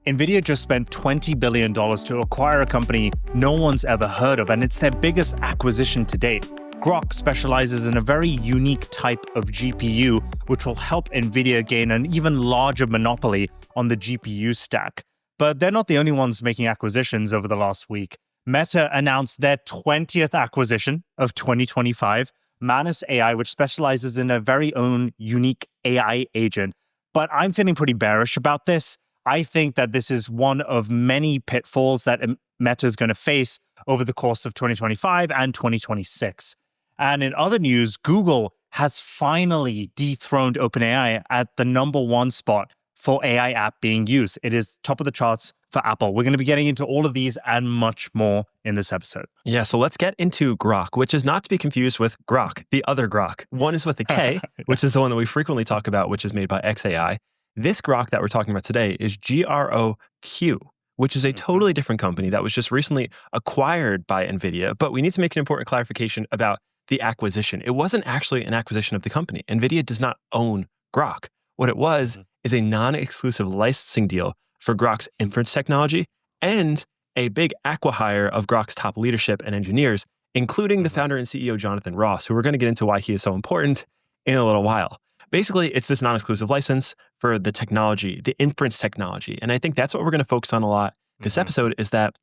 Nvidia just spent $20 billion to acquire a company no one's ever heard of, and it's their biggest acquisition to date. Groq specializes in a very unique type of GPU, which will help Nvidia gain an even larger monopoly on the GPU stack. But they're not the only ones making acquisitions over the last week. Meta announced their 20th acquisition of 2025, Manus AI, which specializes in a very own unique AI agent. But I'm feeling pretty bearish about this. I think that this is one of many pitfalls that Meta is going to face over the course of 2025 and 2026. And in other news, Google has finally dethroned OpenAI at the #1 spot for AI app being used. It is top of the charts for Apple. We're going to be getting into all of these and much more in this episode. Yeah, so let's get into Groq, which is not to be confused with Groq, the other Groq. One is with a K, which is the one that we frequently talk about, which is made by XAI. This Groq that we're talking about today is Groq, which is a totally different company that was just recently acquired by Nvidia. But we need to make an important clarification about the acquisition. It wasn't actually an acquisition of the company. Nvidia does not own Groq. What it was is a non-exclusive licensing deal for Groq's inference technology and a big acqui-hire of Groq's top leadership and engineers, including the founder and CEO, Jonathan Ross, who we're going to get into why he is so important in a little while. Basically, it's this non-exclusive license for the technology, the inference technology. And I think that's what we're going to focus on a lot this episode, is that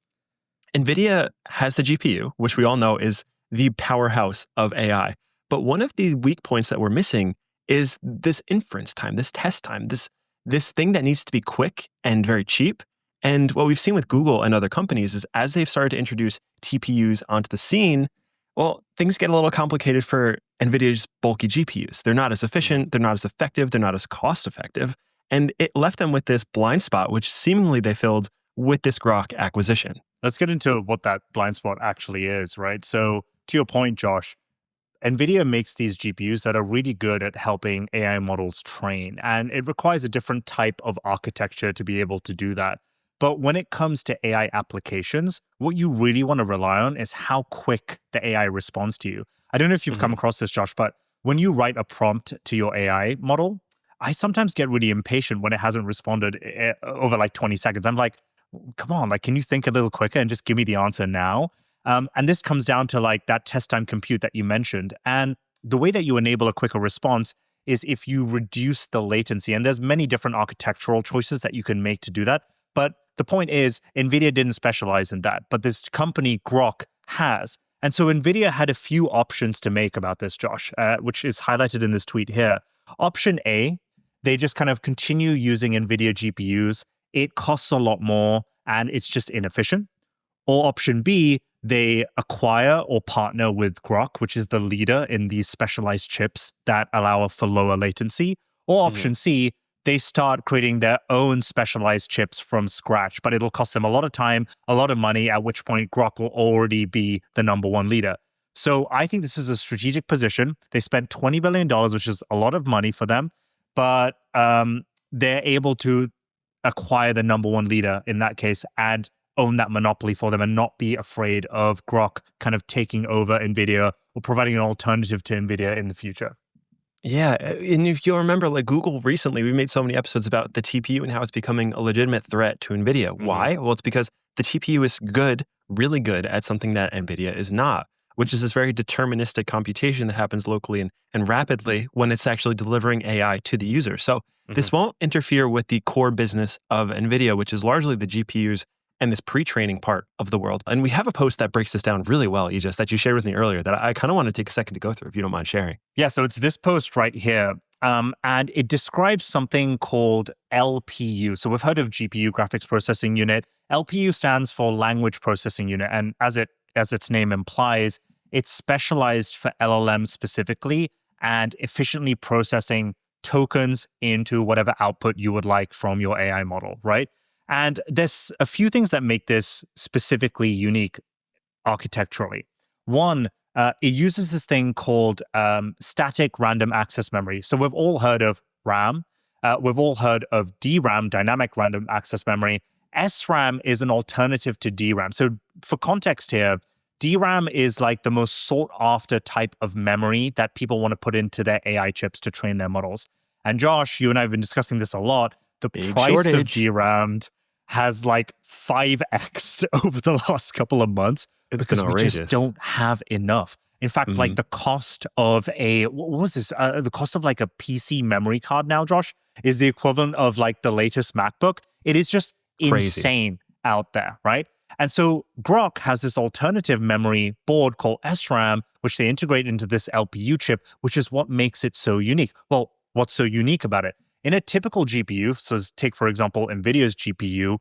NVIDIA has the GPU, which we all know is the powerhouse of AI. But one of the weak points that we're missing is this inference time, this test time, this thing that needs to be quick and very cheap. And what we've seen with Google and other companies is as they've started to introduce TPUs onto the scene, well, things get a little complicated for NVIDIA's bulky GPUs. They're not as efficient, they're not as effective, they're not as cost effective. And it left them with this blind spot, which seemingly they filled with this Groq acquisition. Let's get into what that blind spot actually is, right? So to your point, Josh, NVIDIA makes these GPUs that are really good at helping AI models train, and it requires a different type of architecture to be able to do that. But when it comes to AI applications, what you really want to rely on is how quick the AI responds to you. I don't know if you've come across this, Josh, but when you write a prompt to your AI model, I sometimes get really impatient when it hasn't responded over like 20 seconds. I'm like, come on, like, can you think a little quicker and just give me the answer now? And this comes down to like that test time compute that you mentioned. And the way that you enable a quicker response is if you reduce the latency. And there's many different architectural choices that you can make to do that. But the point is, NVIDIA didn't specialize in that, but this company, Groq, has. And so NVIDIA had a few options to make about this, Josh, which is highlighted in this tweet here. Option A, they just kind of continue using NVIDIA GPUs. It costs a lot more and it's just inefficient. Or option B, they acquire or partner with Groq, which is the leader in these specialized chips that allow for lower latency. Or option C, they start creating their own specialized chips from scratch, but it'll cost them a lot of time, a lot of money, at which point Groq will already be the #1 leader. So I think this is a strategic position. They spent $20 billion, which is a lot of money for them, but they're able to acquire the #1 leader in that case and own that monopoly for them and not be afraid of Groq kind of taking over NVIDIA or providing an alternative to NVIDIA in the future. Yeah, and if you'll remember, like Google recently, we made so many episodes about the TPU and how it's becoming a legitimate threat to NVIDIA. Why? Well, it's because the TPU is good, really good at something that NVIDIA is not, which is this very deterministic computation that happens locally and rapidly when it's actually delivering AI to the user. So this won't interfere with the core business of NVIDIA, which is largely the GPUs and this pre-training part of the world. And we have a post that breaks this down really well, Aegis, that you shared with me earlier that I kind of want to take a second to go through, if you don't mind sharing. Yeah, so it's this post right here. And it describes something called LPU. So we've heard of GPU, graphics processing unit. LPU stands for language processing unit. And as its name implies, it's specialized for LLMs specifically and efficiently processing tokens into whatever output you would like from your AI model, right? And there's a few things that make this specifically unique architecturally. One, it uses this thing called static random access memory. So we've all heard of RAM. We've all heard of DRAM, dynamic random access memory. SRAM is an alternative to DRAM. So for context here, DRAM is like the most sought after type of memory that people want to put into their AI chips to train their models. And Josh, you and I have been discussing this a lot. The Big price shortage of DRAM has like 5x over the last couple of months It's been because we just outrageous. don't have enough. In fact, like the cost of what was this? The cost of like a PC memory card now, Josh, is the equivalent of like the latest MacBook. It is just Crazy. insane out there, right? And so Grok has this alternative memory board called SRAM, which they integrate into this LPU chip, which is what makes it so unique. Well, what's so unique about it? In a typical GPU, so take, for example, NVIDIA's GPU,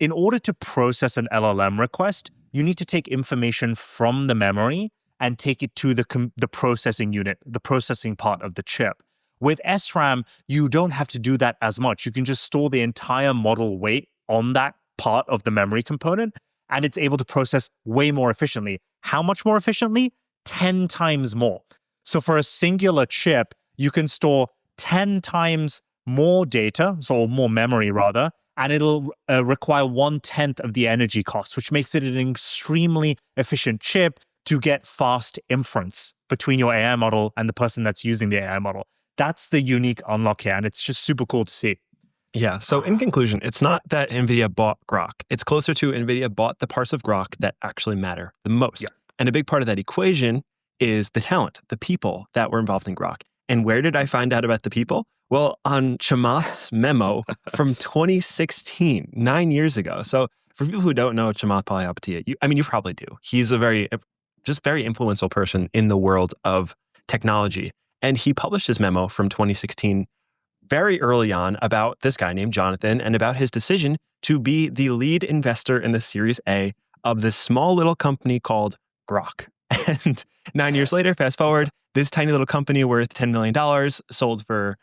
in order to process an LLM request, you need to take information from the memory and take it to the processing unit, the processing part of the chip. With SRAM, you don't have to do that as much. You can just store the entire model weight on that part of the memory component, and it's able to process way more efficiently. How much more efficiently? 10 times more. So for a singular chip, you can store 10 times more data, so more memory rather, and it'll require 1/10 of the energy cost, which makes it an extremely efficient chip to get fast inference between your AI model and the person that's using the AI model. That's the unique unlock here, and it's just super cool to see. Yeah. So in conclusion, it's not that NVIDIA bought Grok. It's closer to NVIDIA bought the parts of Grok that actually matter the most. Yeah. And a big part of that equation is the talent, the people that were involved in Grok. And where did I find out about the people? Well, on Chamath's memo from 2016, 9 years ago. So for people who don't know Chamath Palihapitiya, you probably do. He's a very influential person in the world of technology. And he published his memo from 2016 very early on about this guy named Jonathan and about his decision to be the lead investor in the Series A of this small little company called Grok. And 9 years later, fast forward, this tiny little company worth $10 million sold for,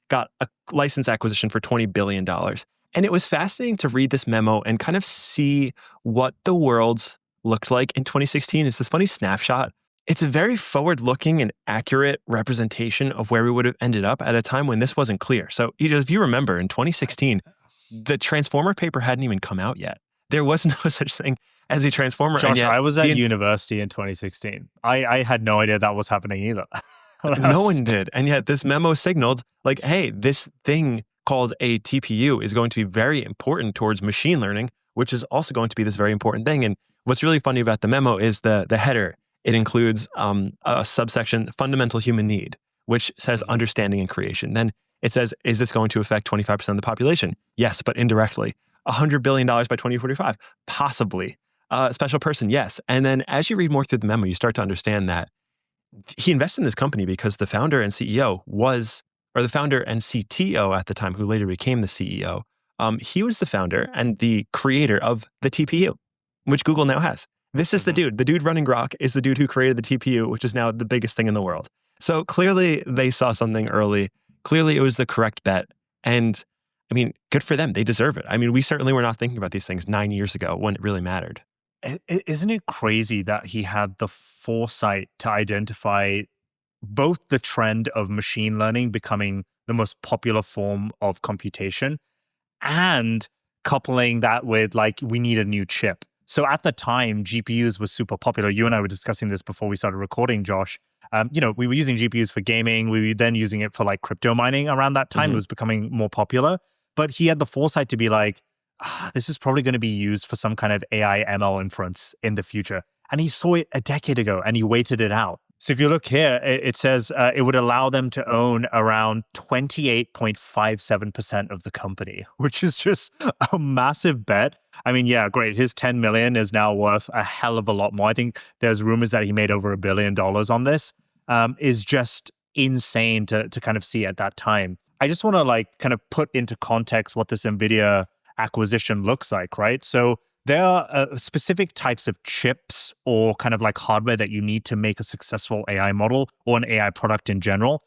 got a license acquisition for $20 billion. And it was fascinating to read this memo and kind of see what the world looked like in 2016. It's this funny snapshot. It's a very forward-looking and accurate representation of where we would have ended up at a time when this wasn't clear. So, if you remember, in 2016, the Transformer paper hadn't even come out yet. There was no such thing as a Transformer. Josh, and yet I was at university in 2016. I had no idea that was happening either. No one did. And yet this memo signaled like, hey, this thing called a TPU is going to be very important towards machine learning, which is also going to be this very important thing. And what's really funny about the memo is the header. It includes a subsection, fundamental human need, which says understanding and creation. Then it says, is this going to affect 25% of the population? Yes, but indirectly. $100 billion by 2045? Possibly. Special person? Yes. And then as you read more through the memo, you start to understand that he invested in this company because the founder and CEO the founder and CTO at the time, who later became the CEO, he was the founder and the creator of the TPU, which Google now has. This is the dude. The dude running Grok is the dude who created the TPU, which is now the biggest thing in the world. So clearly they saw something early. Clearly it was the correct bet. And good for them. They deserve it. We certainly were not thinking about these things 9 years ago when it really mattered. Isn't it crazy that he had the foresight to identify both the trend of machine learning becoming the most popular form of computation and coupling that with we need a new chip? So at the time, GPUs were super popular. You and I were discussing this before we started recording, Josh. We were using GPUs for gaming. We were then using it for crypto mining around that time. It was becoming more popular. But he had the foresight to be this is probably going to be used for some kind of AI ML inference in the future. And he saw it a decade ago and he waited it out. So if you look here, it says it would allow them to own around 28.57% of the company, which is just a massive bet. Yeah, great. His 10 million is now worth a hell of a lot more. I think there's rumors that he made over $1 billion on this. Is just insane to kind of see at that time. I just want to kind of put into context what this Nvidia acquisition looks like, right? So there are specific types of chips or kind of hardware that you need to make a successful AI model or an AI product in general.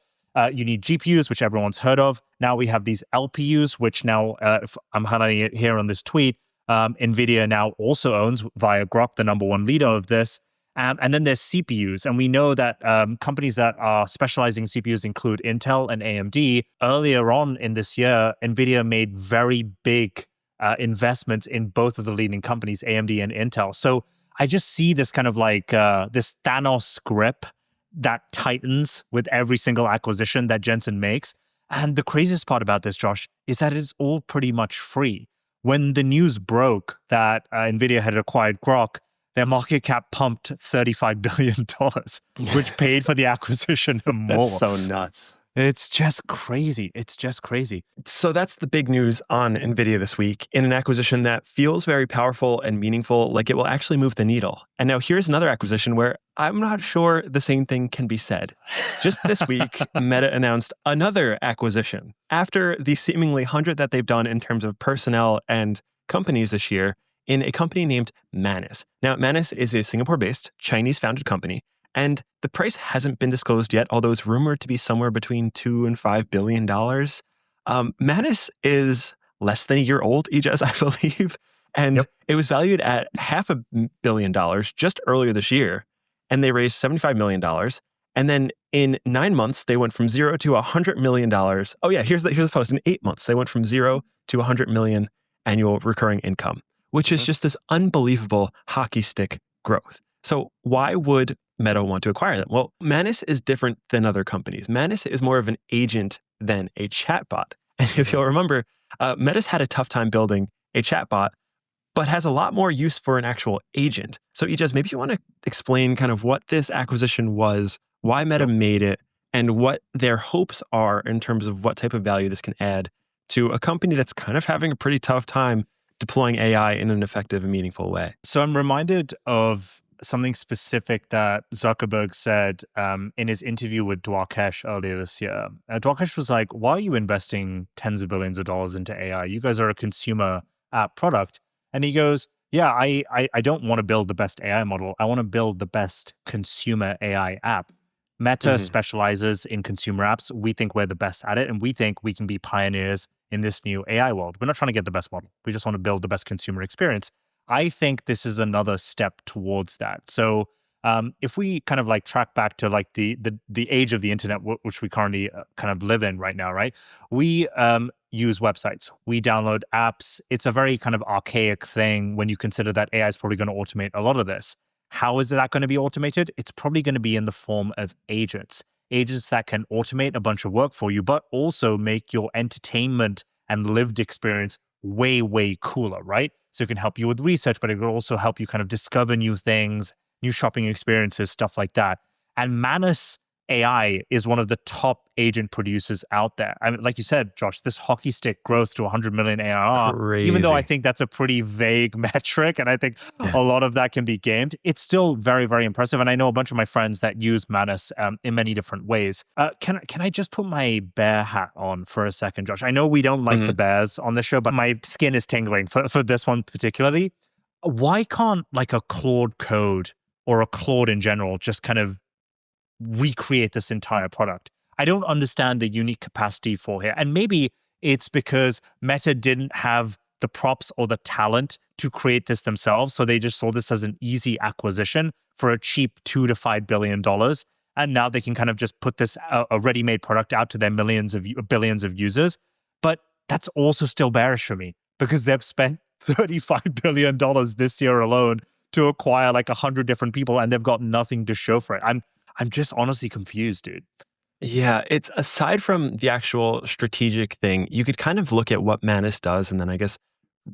You need GPUs, which everyone's heard of. Now we have these LPUs, which now, if I'm highlighting it here on this tweet, Nvidia now also owns via Groq, the number one leader of this. And then there's CPUs. And we know that companies that are specializing in CPUs include Intel and AMD. Earlier on in this year, Nvidia made very big investments in both of the leading companies, AMD and Intel. So I just see this kind of this Thanos grip that tightens with every single acquisition that Jensen makes. And the craziest part about this, Josh, is that it's all pretty much free. when the news broke that Nvidia had acquired Grok, their market cap pumped $35 billion, which paid for the acquisition and more. That's so nuts. It's just crazy. It's just crazy. So that's the big news on Nvidia this week in an acquisition that feels very powerful and meaningful, like it will actually move the needle. And now here's another acquisition where I'm not sure the same thing can be said. Just this week, Meta announced another acquisition. After the seemingly 100 that they've done in terms of personnel and companies this year, in a company named Manus. Now, Manus is a Singapore-based, Chinese-founded company. And the price hasn't been disclosed yet, although it's rumored to be somewhere between $2 and $5 billion. Manus is less than a year old, Ijaz, I believe. And it was valued at $500 million just earlier this year. And they raised $75 million. And then in 9 months, they went from zero to $100 million. Oh yeah, here's the post. In 8 months, they went from zero to $100 million annual recurring income, which is just this unbelievable hockey stick growth. So why would Meta want to acquire them? Well, Manus is different than other companies. Manus is more of an agent than a chatbot. And if you'll remember, Meta's had a tough time building a chatbot, but has a lot more use for an actual agent. So Ijaz, maybe you want to explain kind of what this acquisition was, why Meta made it, and what their hopes are in terms of what type of value this can add to a company that's kind of having a pretty tough time deploying AI in an effective and meaningful way. So I'm reminded of something specific that Zuckerberg said in his interview with Dwarkesh earlier this year. Dwarkesh was like, why are you investing tens of billions of dollars into AI? You guys are a consumer app product. And he goes, yeah, I don't want to build the best AI model. I want to build the best consumer AI app. Meta specializes in consumer apps. We think we're the best at it. And we think we can be pioneers in this new AI world. We're not trying to get the best model. We just want to build the best consumer experience. I think this is another step towards that. So if we kind of like track back to like the age of the internet, which we currently kind of live in right now, right? We use websites. We download apps. It's a very kind of archaic thing when you consider that AI is probably going to automate a lot of this. How is that going to be automated? It's probably going to be in the form of agents. Agents that can automate a bunch of work for you, but also make your entertainment and lived experience way, way cooler, right? So it can help you with research, but it will also help you kind of discover new things, new shopping experiences, stuff like that. And Manus AI is one of the top agent producers out there. I mean, like you said, Josh, this hockey stick growth to 100 million ARR, even though I think that's a pretty vague metric, and I think a lot of that can be gamed, it's still very, very impressive. And I know a bunch of my friends that use Manus in many different ways. Can I just put my bear hat on for a second, Josh? I know we don't like the bears on the show, but my skin is tingling for this one particularly. Why can't like a Claude Code or a Claude in general just kind of recreate this entire product? I don't understand the unique capacity for here. And maybe it's because Meta didn't have the props or the talent to create this themselves. So they just saw this as an easy acquisition for a cheap $2 to $5 billion. And now they can kind of just put this, a ready-made product out to their billions of users. But that's also still bearish for me because they've spent $35 billion this year alone to acquire like 100 different people and they've got nothing to show for it. I'm just honestly confused, dude. Yeah, it's aside from the actual strategic thing, you could kind of look at what Manus does and then I guess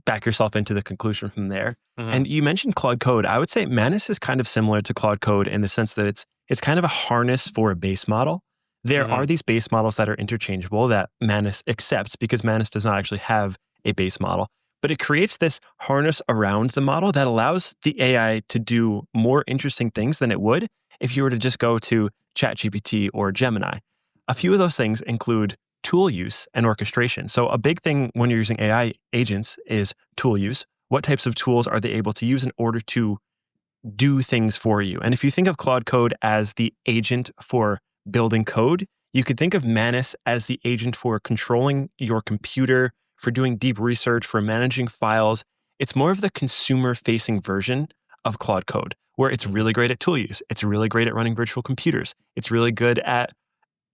back yourself into the conclusion from there. And you mentioned Claude Code. I would say Manus is kind of similar to Claude Code in the sense that it's kind of a harness for a base model. There are these base models that are interchangeable that Manus accepts because Manus does not actually have a base model. But it creates this harness around the model that allows the AI to do more interesting things than it would if you were to just go to ChatGPT or Gemini. A few of those things include tool use and orchestration. So a big thing when you're using AI agents is tool use. What types of tools are they able to use in order to do things for you? And if you think of Claude Code as the agent for building code, you could think of Manus as the agent for controlling your computer, for doing deep research, for managing files. It's more of the consumer-facing version of Claude Code, where it's really great at tool use. It's really great at running virtual computers. It's really good at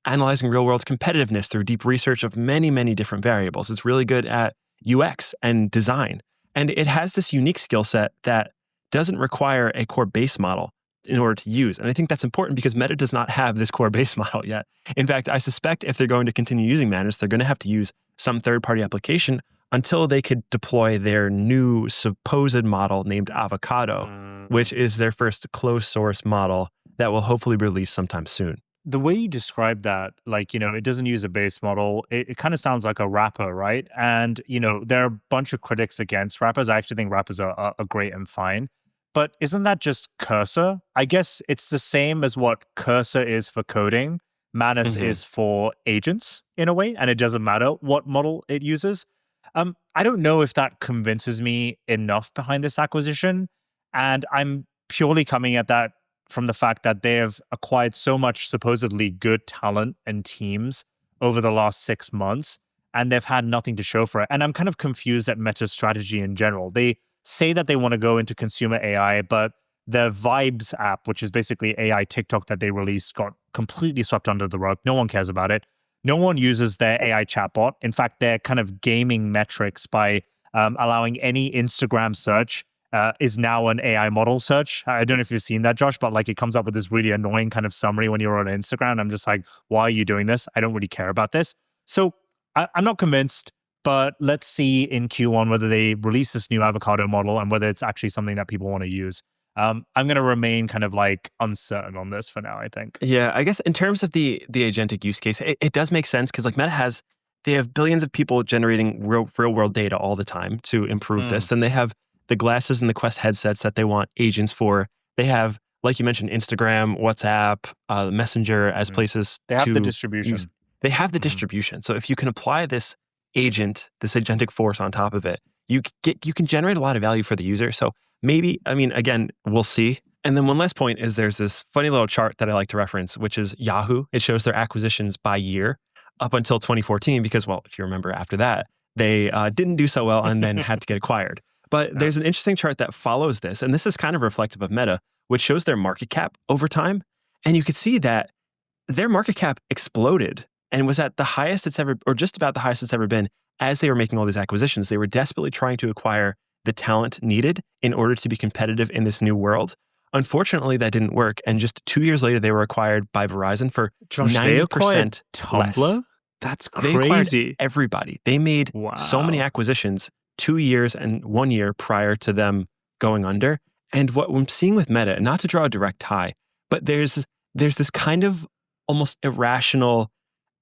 analyzing real-world competitiveness through deep research of many, many different variables. It's really good at UX and design. And it has this unique skill set that doesn't require a core base model in order to use. And I think that's important because Meta does not have this core base model yet. In fact, I suspect if they're going to continue using Manus, they're going to have to use some third-party application until they could deploy their new supposed model named Avocado, which is their first closed source model that will hopefully release sometime soon. The way you describe that, like, it doesn't use a base model, it kind of sounds like a wrapper, right? And, there are a bunch of critics against wrappers. I actually think wrappers are great and fine. But isn't that just Cursor? I guess it's the same as what Cursor is for coding. Manus is for agents in a way, and it doesn't matter what model it uses. I don't know if that convinces me enough behind this acquisition. And I'm purely coming at that from the fact that they have acquired so much supposedly good talent and teams over the last 6 months, and they've had nothing to show for it. And I'm kind of confused at Meta's strategy in general. They say that they want to go into consumer AI, but the Vibes app, which is basically AI TikTok that they released, got completely swept under the rug. No one cares about it. No one uses their AI chatbot. In fact, they're kind of gaming metrics by allowing any Instagram search is now an AI model search. I don't know if you've seen that, Josh, but like it comes up with this really annoying kind of summary when you're on Instagram. I'm just like, why are you doing this? I don't really care about this. So I'm not convinced, but let's see in Q1 whether they release this new avocado model and whether it's actually something that people want to use. I'm going to remain kind of like uncertain on this for now, I think. Yeah, I guess in terms of the agentic use case, it does make sense because like they have billions of people generating real world data all the time to improve this. Then they have the glasses and the Quest headsets that they want agents for. They have, like you mentioned, Instagram, WhatsApp, Messenger as places They have to the distribution. use. They have the distribution. So if you can apply this agent, this agentic force on top of it, you can generate a lot of value for the user. So maybe, I mean, again, we'll see. And then one last point is there's this funny little chart that I like to reference, which is Yahoo. It shows their acquisitions by year up until 2014 because, well, if you remember after that, they didn't do so well and then had to get acquired. But there's an interesting chart that follows this, and this is kind of reflective of Meta, which shows their market cap over time. And you could see that their market cap exploded and was at the highest it's ever, or just about the highest it's ever been as they were making all these acquisitions. They were desperately trying to acquire the talent needed in order to be competitive in this new world. Unfortunately, that didn't work. And just 2 years later, they were acquired by Verizon for Josh, 90% Tumblr? less. That's They acquired crazy. everybody. They made so many Wow. acquisitions 2 years and 1 year prior to them going under. And what I'm seeing with Meta, not to draw a direct tie, but there's this kind of almost irrational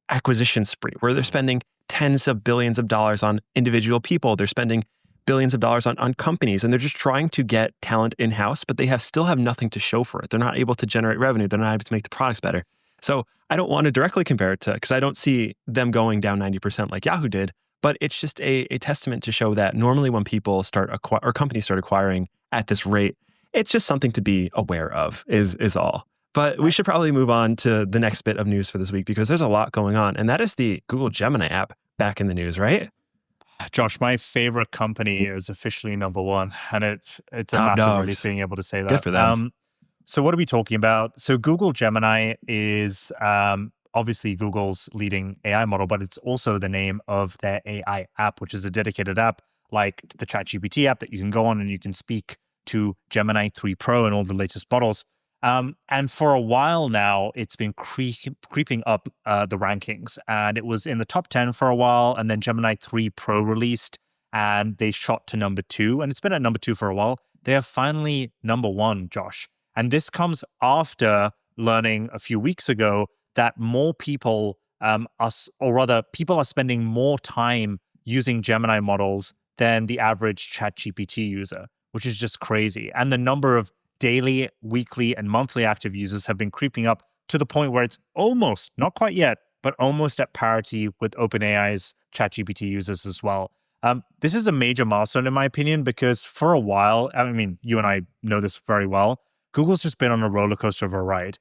acquisition spree where they're spending tens of billions of dollars on individual people. They're spending billions of dollars on companies, and they're just trying to get talent in-house, but they still have nothing to show for it. They're not able to generate revenue. They're not able to make the products better. So I don't want to directly compare it to, because I don't see them going down 90% like Yahoo did, but it's just a testament to show that normally when people or companies start acquiring at this rate, it's just something to be aware of is all. But we should probably move on to the next bit of news for this week because there's a lot going on. And that is the Google Gemini app back in the news, right? Josh, my favorite company is officially number one, and it's a Top massive dogs. relief being able to say that. Good for them. So what are we talking about? So Google Gemini is obviously Google's leading AI model, but it's also the name of their AI app, which is a dedicated app like the ChatGPT app that you can go on and you can speak to Gemini 3 Pro and all the latest models. And for a while now, it's been creeping up the rankings. And it was in the top 10 for a while. And then Gemini 3 Pro released and they shot to number 2. And it's been at number 2 for a while. They are finally number 1, Josh. And this comes after learning a few weeks ago that more people, people are spending more time using Gemini models than the average ChatGPT user, which is just crazy. And the number of daily, weekly, and monthly active users have been creeping up to the point where it's almost, not quite yet, but almost at parity with OpenAI's ChatGPT users as well. This is a major milestone in my opinion, because for a while, I mean, you and I know this very well, Google's just been on a roller coaster of a ride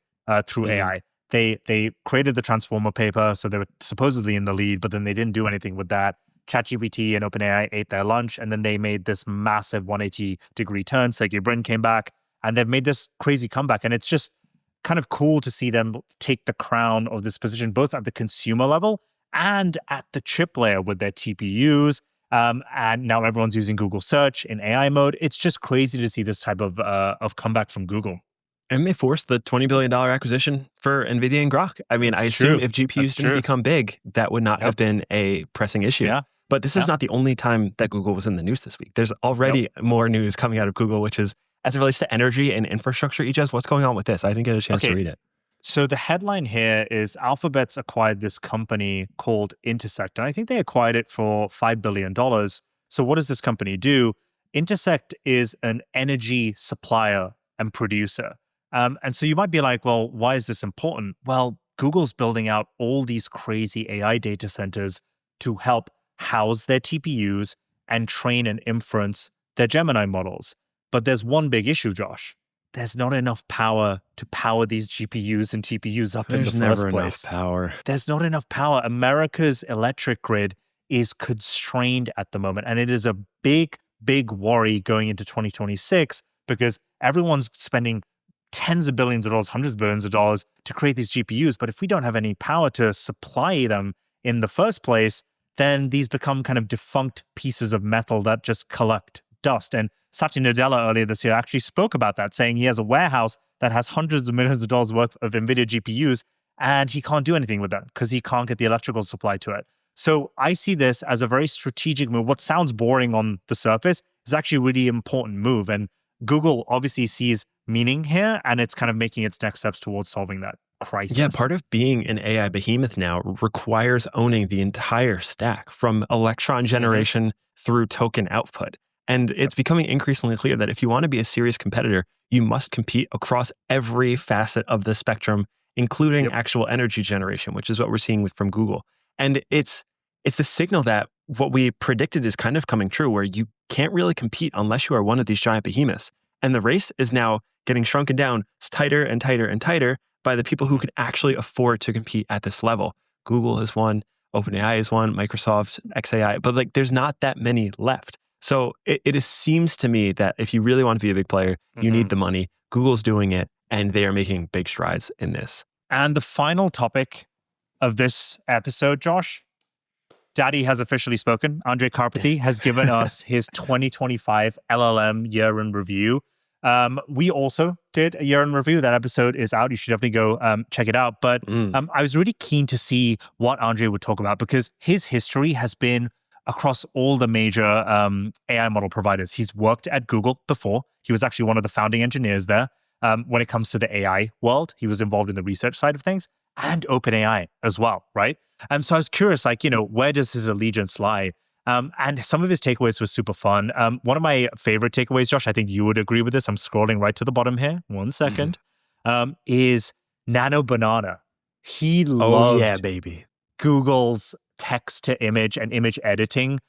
through AI. They created the Transformer paper, so they were supposedly in the lead, but then they didn't do anything with that. ChatGPT and OpenAI ate their lunch, and then they made this massive 180-degree turn. Sergey Brin came back, and they've made this crazy comeback. And it's just kind of cool to see them take the crown of this position, both at the consumer level and at the chip layer with their TPUs. And now everyone's using Google Search in AI mode. It's just crazy to see this type of comeback from Google. And they forced the $20 billion acquisition for Nvidia and Grok. I mean, I assume if GPUs didn't become big, that would not have been a pressing issue. Yeah. But this is not the only time that Google was in the news this week. There's already more news coming out of Google, which is as it relates to energy and infrastructure. Ijaz, what's going on with this? I didn't get a chance to read it. So the headline here is Alphabet's acquired this company called Intersect, and I think they acquired it for $5 billion. So what does this company do? Intersect is an energy supplier and producer. And so you might be like, well, why is this important? Well, Google's building out all these crazy AI data centers to help house their TPUs and train and inference their Gemini models. But there's one big issue, Josh. There's not enough power to power these GPUs and TPUs up in the first place. There's never enough power. There's not enough power. America's electric grid is constrained at the moment. And it is a big, big worry going into 2026 because everyone's spending tens of billions of dollars, hundreds of billions of dollars to create these GPUs. But if we don't have any power to supply them in the first place, then these become kind of defunct pieces of metal that just collect dust. And Satya Nadella earlier this year actually spoke about that, saying he has a warehouse that has hundreds of millions of dollars worth of Nvidia GPUs, and he can't do anything with them because he can't get the electrical supply to it. So I see this as a very strategic move. What sounds boring on the surface is actually a really important move. And Google obviously sees meaning here, and it's kind of making its next steps towards solving that crisis. Yeah, part of being an AI behemoth now requires owning the entire stack from electron generation through token output. And it's becoming increasingly clear that if you want to be a serious competitor, you must compete across every facet of the spectrum, including actual energy generation, which is what we're seeing from Google. And it's a signal that what we predicted is kind of coming true, where you can't really compete unless you are one of these giant behemoths. And the race is now getting shrunken down tighter and tighter and tighter by the people who can actually afford to compete at this level. Google is one, OpenAI is one, Microsoft, xAI, but like there's not that many left. So it seems to me that if you really want to be a big player, you need the money. Google's doing it, and they are making big strides in this. And the final topic of this episode, Josh, Daddy has officially spoken. Andrej Carpathy has given us his 2025 LLM year in review. We also did a year in review. That episode is out. You should definitely go check it out. But I was really keen to see what Andrej would talk about because his history has been across all the major AI model providers. He's worked at Google before. He was actually one of the founding engineers there. When it comes to the AI world, he was involved in the research side of things and OpenAI as well, right? So I was curious, like, where does his allegiance lie? And some of his takeaways were super fun. One of my favorite takeaways, Josh, I think you would agree with this. I'm scrolling right to the bottom here. 1 second. Is Nano Banana. He loved baby. Google's text to image and image editing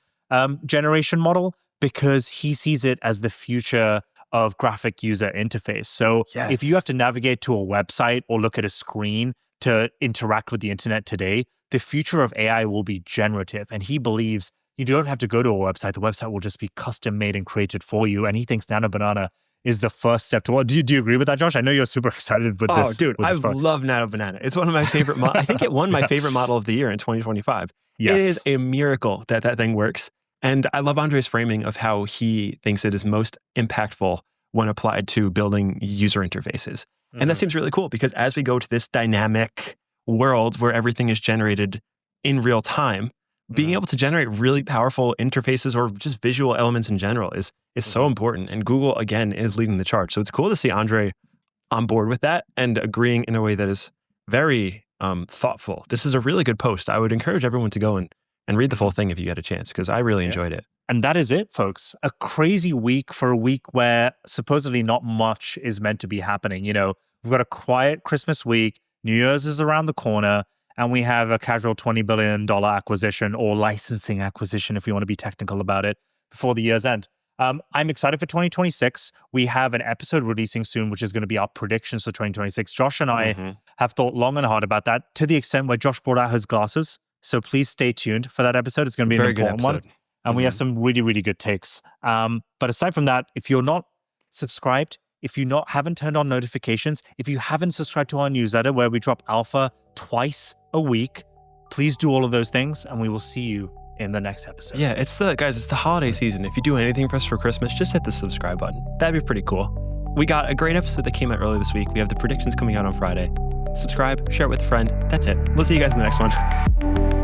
generation model because he sees it as the future of graphic user interface. So if you have to navigate to a website or look at a screen to interact with the internet today, the future of AI will be generative. And he believes you don't have to go to a website. The website will just be custom made and created for you. And he thinks Nano Banana is the first step toward. Do you agree with that, Josh? I know you're super excited with this. Oh, dude, I love Nano Banana. It's one of my favorite I think it won my favorite model of the year in 2025. Yes. It is a miracle that that thing works. And I love Andrej's framing of how he thinks it is most impactful when applied to building user interfaces. And that seems really cool because as we go to this dynamic world where everything is generated in real time, being able to generate really powerful interfaces or just visual elements in general is so important. And Google, again, is leading the charge. So it's cool to see Andrej on board with that and agreeing in a way that is very thoughtful. This is a really good post. I would encourage everyone to go and read the full thing if you get a chance, because I really enjoyed it. And that is it, folks. A crazy week for a week where supposedly not much is meant to be happening. We've got a quiet Christmas week. New Year's is around the corner. And we have a casual $20 billion acquisition or licensing acquisition, if you want to be technical about it, before the year's end. I'm excited for 2026. We have an episode releasing soon, which is going to be our predictions for 2026. Josh and I have thought long and hard about that to the extent where Josh brought out his glasses. So please stay tuned for that episode. It's going to be an important one. And we have some really, really good takes. But aside from that, if you're not subscribed, if you haven't turned on notifications, if you haven't subscribed to our newsletter where we drop alpha twice a week, please do all of those things and we will see you in the next episode. Yeah, it's the holiday season. If you do anything for us for Christmas, just hit the subscribe button. That'd be pretty cool. We got a great episode that came out earlier this week. We have the predictions coming out on Friday. Subscribe, share it with a friend. That's it. We'll see you guys in the next one.